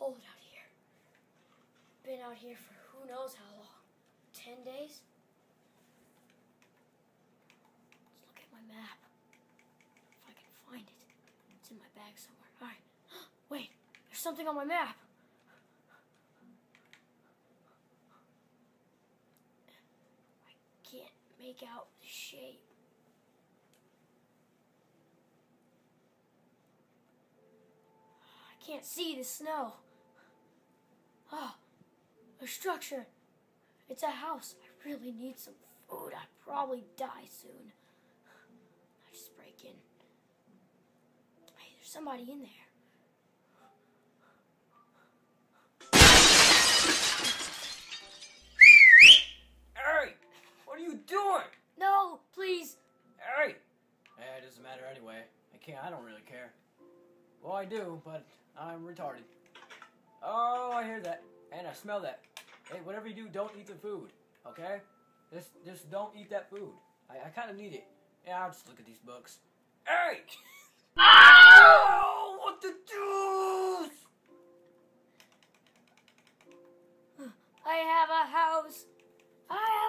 cold out here. Been out here for who knows how long. 10 days? Let's look at my map. If I can find it. It's in my bag somewhere. Alright. Wait, there's something on my map. I can't make out the shape. I can't see the snow. Oh, a structure. It's a house. I really need some food. I'd probably die soon. I just break in. Hey, there's somebody in there. Hey! What are you doing? No, please. Hey! It doesn't matter anyway. I don't really care. Well, I do, but I'm retarded. Oh, I hear that. And I smell that. Hey, whatever you do, don't eat the food. Okay? Just don't eat that food. I kind of need it. Yeah, I'll just look at these books. Hey! Oh, what the deuce? I have a house. I